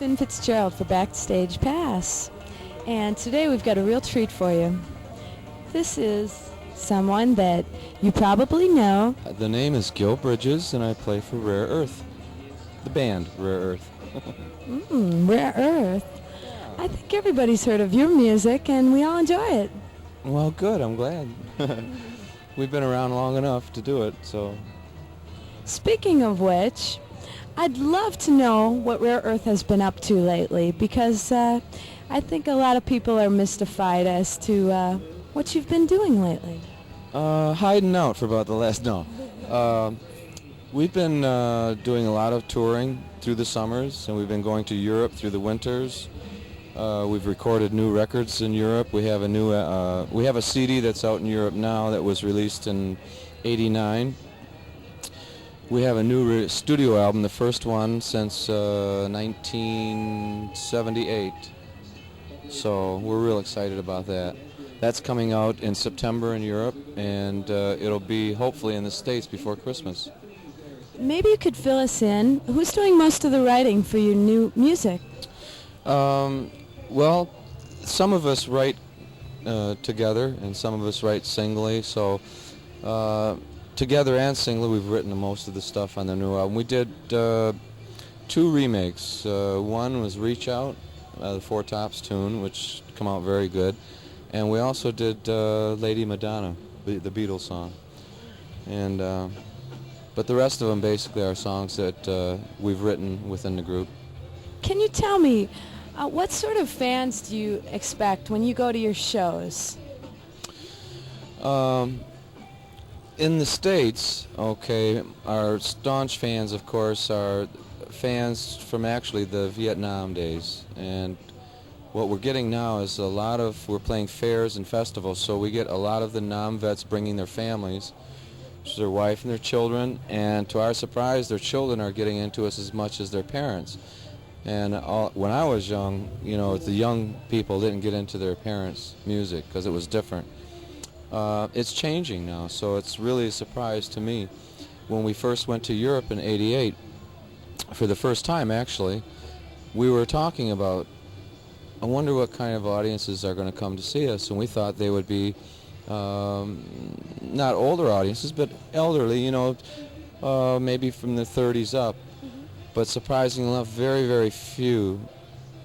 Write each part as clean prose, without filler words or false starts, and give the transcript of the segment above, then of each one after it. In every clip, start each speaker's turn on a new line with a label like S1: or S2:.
S1: Finn Fitzgerald for Backstage Pass. And today we've got a real treat for you. This is someone that you probably know.
S2: The name is Gil Bridges, and I play for Rare Earth, the band Rare Earth.
S1: Rare Earth. I think everybody's heard of your music, and we all enjoy it.
S2: Well, good, I'm glad. We've been around long enough to do it, so...
S1: Speaking of which, I'd love to know what Rare Earth has been up to lately, because I think a lot of people are mystified as to what you've been doing lately.
S2: Hiding out for about the last... No. We've been doing a lot of touring through the summers, and we've been going to Europe through the winters. We've recorded new records in Europe. We have a new we have a CD that's out in Europe now that was released in '89. We have a new studio album, the first one since 1978. So we're real excited about that. That's coming out in September in Europe, and it'll be hopefully in the States before Christmas.
S1: Maybe you could fill us in. Who's doing most of the writing for your new music?
S2: Well, some of us write together, and some of us write singly. So together and singly, we've written most of the stuff on the new album. We did 2 remakes. One was Reach Out, the Four Tops tune, which come out very good. And we also did Lady Madonna, the Beatles song. And but the rest of them basically are songs that we've written within the group.
S1: Can you tell me, what sort of fans do you expect when you go to your shows?
S2: In the States, okay, our staunch fans, of course, are fans from actually the Vietnam days. And what we're getting now is we're playing fairs and festivals, so we get a lot of the Nam-vets bringing their families, their wife and their children, and to our surprise, their children are getting into us as much as their parents. And when I was young, you know, the young people didn't get into their parents' music because it was different. It's changing now, so it's really a surprise to me. When we first went to Europe in '88, for the first time actually, we were talking about, I wonder what kind of audiences are going to come to see us, and we thought they would be not older audiences, but elderly, you know, maybe from the 30s up. But surprisingly enough, very, very few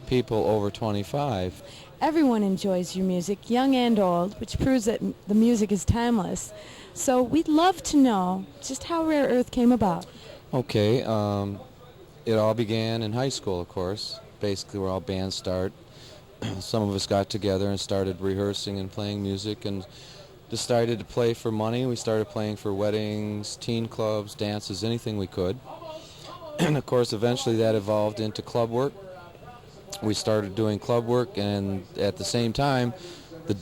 S2: people over 25.
S1: Everyone enjoys your music, young and old, which proves that the music is timeless. So we'd love to know just how Rare Earth came about.
S2: Okay, it all began in high school, of course. Basically, where all bands start. Some of us got together and started rehearsing and playing music and decided to play for money. We started playing for weddings, teen clubs, dances, anything we could. And of course, eventually that evolved into club work. We started doing club work, and at the same time,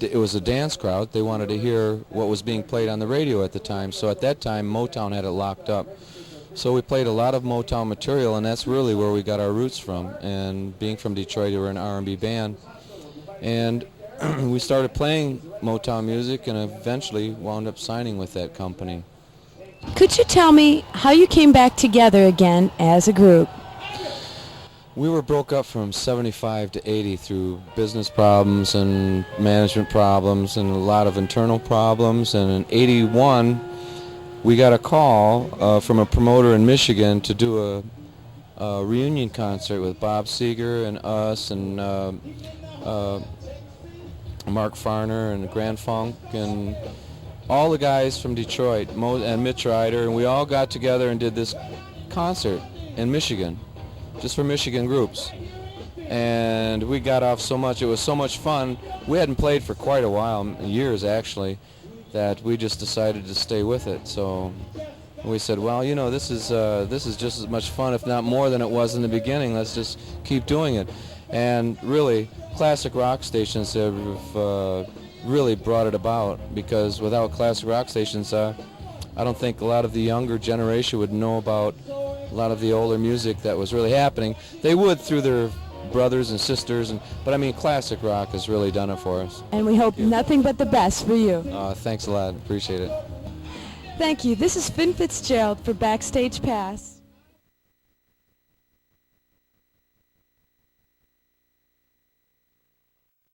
S2: it was a dance crowd. They wanted to hear what was being played on the radio at the time. So at that time, Motown had it locked up. So we played a lot of Motown material, and that's really where we got our roots from. And being from Detroit, we were an R&B band. And we started playing Motown music and eventually wound up signing with that company.
S1: Could you tell me how you came back together again as a group?
S2: We were broke up from '75 to '80 through business problems and management problems and a lot of internal problems. And in '81, we got a call from a promoter in Michigan to do a reunion concert with Bob Seger and us and Mark Farner and Grand Funk and all the guys from Detroit and Mitch Ryder, and we all got together and did this concert in Michigan, just for Michigan groups. And we got off so much, it was so much fun. We hadn't played for quite a while, years actually, that we just decided to stay with it. So we said, well, you know, this is just as much fun, if not more than it was in the beginning. Let's just keep doing it. And really, classic rock stations have really brought it about, because without classic rock stations, I don't think a lot of the younger generation would know about a lot of the older music that was really happening. They would through their brothers and sisters, but I mean, classic rock has really done it for us.
S1: And we hope nothing but the best for you.
S2: Thanks a lot. Appreciate it.
S1: Thank you. This is Finn Fitzgerald for Backstage Pass.